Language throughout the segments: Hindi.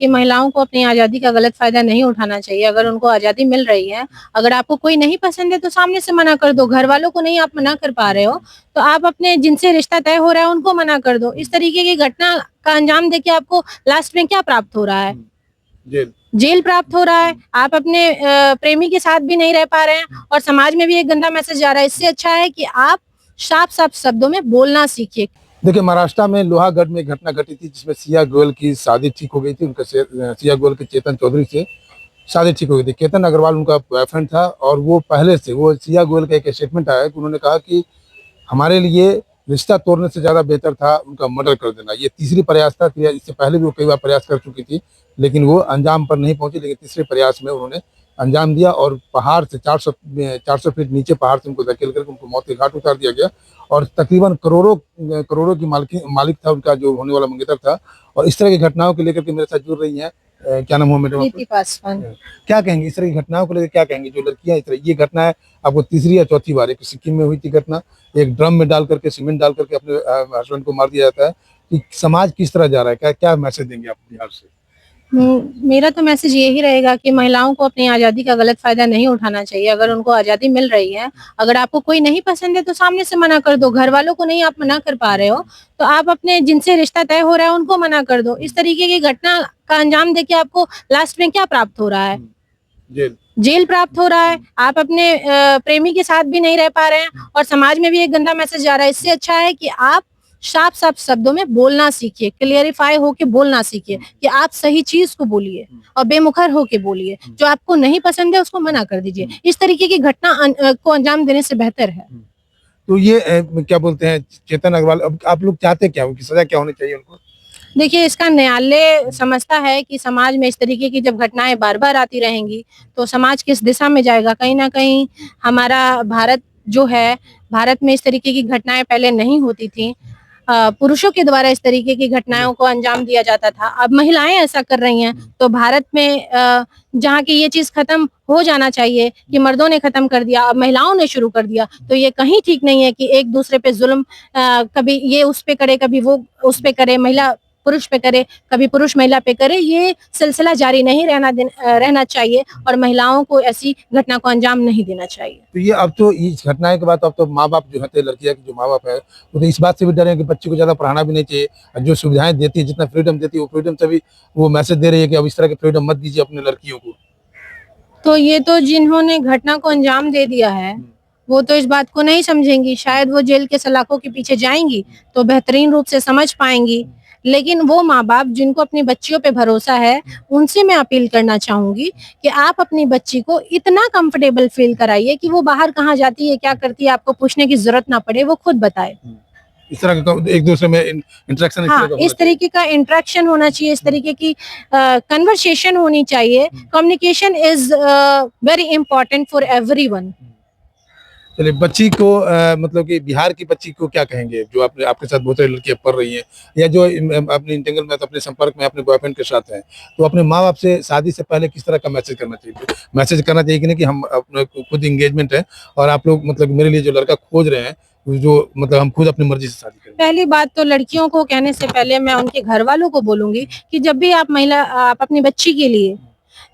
कि महिलाओं को अपनी आजादी का गलत फायदा नहीं उठाना चाहिए। अगर उनको आजादी मिल रही है, अगर आपको कोई नहीं पसंद है तो सामने से मना कर दो। घर वालों को नहीं आप मना कर पा रहे हो तो आप अपने जिनसे रिश्ता तय हो रहा है उनको मना कर दो। इस तरीके की घटना का अंजाम देके आपको लास्ट में क्या प्राप्त हो रहा है? जेल प्राप्त हो रहा है। आप अपने प्रेमी के साथ भी नहीं रह पा रहे हैं और समाज में भी एक गंदा मैसेज जा रहा है। इससे अच्छा है कि आप साफ साफ शब्दों में बोलना सीखिए। देखिए, महाराष्ट्र में लोहागढ़ में एक घटना घटी थी जिसमें सिया गोयल की शादी ठीक हो गई थी। उनका सिया गोयल के चेतन चौधरी से शादी ठीक हो गई थी। केतन अग्रवाल उनका बॉयफ्रेंड था और वो पहले से वो सिया गोयल का एक स्टेटमेंट आया कि उन्होंने कहा कि हमारे लिए रिश्ता तोड़ने से ज्यादा बेहतर था उनका मर्डर कर देना। ये तीसरी प्रयास था। इससे पहले भी वो कई बार प्रयास कर चुकी थी लेकिन वो अंजाम पर नहीं पहुंची, लेकिन तीसरे प्रयास में उन्होंने अंजाम दिया और पहाड़ से 400 फीट नीचे पहाड़ से उनको धकेल करके उनको मौत के घाट उतार दिया गया। और तकरीबन करोड़ों की मालिक था उनका जो होने वाला मंगेतर था। और इस तरह की घटनाओं को लेकर के मेरे साथ जुड़ रही हैं क्या नाम हुआ मैडम? नीति पासवान। क्या कहेंगे इस तरह की घटनाओं को लेकर? क्या कहेंगे जो लड़कियां इस तरह, ये घटना है आपको तीसरी या चौथी बार, एक सिक्किम में हुई थी घटना, एक ड्रम में डाल करके सीमेंट डाल करके अपने हस्बैंड को मार दिया जाता है। कि समाज किस तरह जा रहा है, क्या क्या मैसेज देंगे आप बिहार से? मेरा तो मैसेज यही रहेगा कि महिलाओं को अपनी आजादी का गलत फायदा नहीं उठाना चाहिए। अगर उनको आजादी मिल रही है, अगर आपको कोई नहीं पसंद है तो सामने से मना कर दो। घर वालों को नहीं आप मना कर पा रहे हो तो आप अपने जिनसे रिश्ता तय हो रहा है उनको मना कर दो। इस तरीके की घटना का अंजाम देके आपको लास्ट में क्या प्राप्त हो रहा है? जेल प्राप्त हो रहा है। आप अपने प्रेमी के साथ भी नहीं रह पा रहे हैं और समाज में भी एक गंदा मैसेज जा रहा है। इससे अच्छा है कि आप साफ साफ शब्दों में बोलना सीखिए, क्लियरिफाई होके बोलना सीखिए कि आप सही चीज को बोलिए और बेमुखर होके बोलिए। जो आपको नहीं पसंद है उसको मना कर दीजिए। इस तरीके की घटना को अंजाम देने से बेहतर है। तो ये क्या बोलते हैं चेतन अग्रवाल, अब आप लोग चाहते क्या हो कि सजा क्या होनी चाहिए उनको? देखिए, इसका न्यायालय समझता है कि समाज में इस तरीके की जब घटनाएं बार बार आती रहेंगी तो समाज किस दिशा में जाएगा। कहीं ना कहीं हमारा भारत जो है, भारत में इस तरीके की घटनाएं पहले नहीं होती थी। पुरुषों के द्वारा इस तरीके की घटनाओं को अंजाम दिया जाता था। अब महिलाएं ऐसा कर रही हैं तो भारत में जहाँ की ये चीज खत्म हो जाना चाहिए कि मर्दों ने खत्म कर दिया, अब महिलाओं ने शुरू कर दिया, तो ये कहीं ठीक नहीं है कि एक दूसरे पे जुल्म कभी ये उस पे करे, कभी वो उस पे करे, महिला पुरुष पे करे, कभी पुरुष महिला पे करे। ये सिलसिला जारी नहीं रहना चाहिए और महिलाओं को ऐसी घटना को अंजाम नहीं देना चाहिए। तो ये अब तो इस घटना के बाद अब तो माँ बाप जो है, लड़कियां के जो माँ बाप है वो तो इस बात से भी डरे कि बच्चे को ज्यादा पढ़ाना भी नहीं चाहिए। जो सुविधाएं देती है, जितना फ्रीडम देती है, वो फ्रीडम से भी वो मैसेज दे रही है कि अब इस तरह के फ्रीडम मत दीजिए अपने लड़कियों को। तो ये तो जिन्होंने घटना को अंजाम दे दिया है वो तो इस बात को नहीं समझेंगी। शायद वो जेल के सलाखों के पीछे जाएंगी तो बेहतरीन रूप से समझ पाएंगी। लेकिन वो माँ बाप जिनको अपनी बच्चियों पे भरोसा है, उनसे मैं अपील करना चाहूंगी कि आप अपनी बच्ची को इतना कंफर्टेबल फील कराइए कि वो बाहर कहाँ जाती है, क्या करती है, आपको पूछने की जरूरत ना पड़े, वो खुद बताए। इस तरह का एक दूसरे में इंटरेक्शन, हाँ, इस तरीके का इंटरेक्शन होना चाहिए, इस तरीके की कन्वर्सेशन होनी चाहिए। Communication is very important for everyone. चलिए, बच्ची को मतलब कि बिहार की बच्ची को क्या कहेंगे जो आपके साथ बहुत सारी लड़कियां पढ़ रही हैं या जो अपने इंटेंगल में, अपने संपर्क में अपने बॉयफ्रेंड के साथ हैं, तो अपने माँ बाप से शादी से पहले किस तरह का मैसेज करना चाहिए? मैसेज करना चाहिए कि नहीं कि हम अपने खुद इंगेजमेंट है और आप लोग मतलब मेरे लिए जो लड़का खोज रहे हैं, जो मतलब हम खुद अपनी मर्जी से शादी करें। पहली बात तो लड़कियों को कहने से पहले मैं उनके घर वालों को बोलूंगी कि जब भी आप अपनी बच्ची के लिए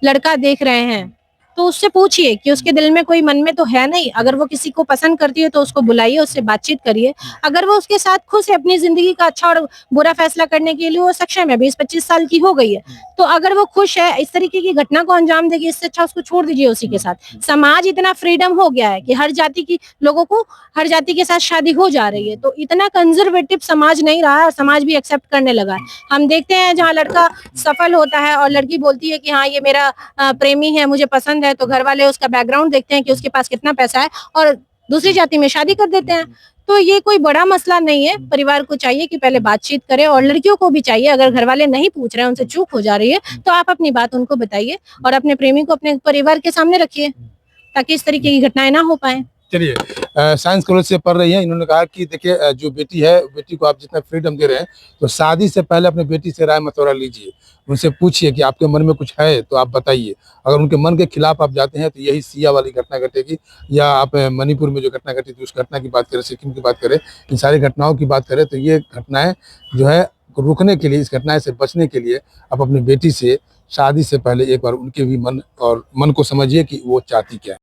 लड़का देख रहे हैं तो उससे पूछिए कि उसके दिल में कोई मन में तो है नहीं। अगर वो किसी को पसंद करती है तो उसको बुलाइए, उससे बातचीत करिए। अगर वो उसके साथ खुश है, अपनी जिंदगी का अच्छा और बुरा फैसला करने के लिए वो सक्षम है, 20-25 साल की हो गई है, तो अगर वो खुश है, इस तरीके की घटना को अंजाम देगी, इससे अच्छा उसको छोड़ दीजिए उसी के साथ। समाज इतना फ्रीडम हो गया है कि हर जाति की लोगों को हर जाति के साथ शादी हो जा रही है, तो इतना कंजर्वेटिव समाज नहीं रहा है, समाज भी एक्सेप्ट करने लगा है। हम देखते हैं जहाँ लड़का सफल होता है और लड़की बोलती है कि हाँ ये मेरा प्रेमी है, मुझे पसंद है, तो घर वाले उसका बैकग्राउंड देखते हैं कि उसके पास कितना पैसा है और दूसरी जाति में शादी कर देते हैं। तो ये कोई बड़ा मसला नहीं है। परिवार को चाहिए कि पहले बातचीत करें और लड़कियों को भी चाहिए, अगर घर वाले नहीं पूछ रहे हैं, उनसे चूक हो जा रही है, तो आप अपनी बात उनको बताइए और अपने प्रेमी को अपने परिवार के सामने रखिए ताकि इस तरीके की घटनाएं ना हो पाए। चलिए, साइंस कॉलेज से पढ़ रही है, इन्होंने कहा कि देखिए जो बेटी है, बेटी को आप जितना फ्रीडम दे रहे हैं तो शादी से पहले अपनी बेटी से राय मशवरा लीजिए, उनसे पूछिए कि आपके मन में कुछ है तो आप बताइए। अगर उनके मन के खिलाफ आप जाते हैं तो यही सिया वाली घटना घटेगी, या आप मणिपुर में जो घटना घटी थी उस घटना की बात करें, सिक्किम की बात करें, इन सारी घटनाओं की बात करें तो ये घटनाएं जो है को रोकने के लिए, इस घटना से बचने के लिए आप अपनी बेटी से शादी से पहले एक बार उनके भी मन को समझिए कि वो चाहती क्या है।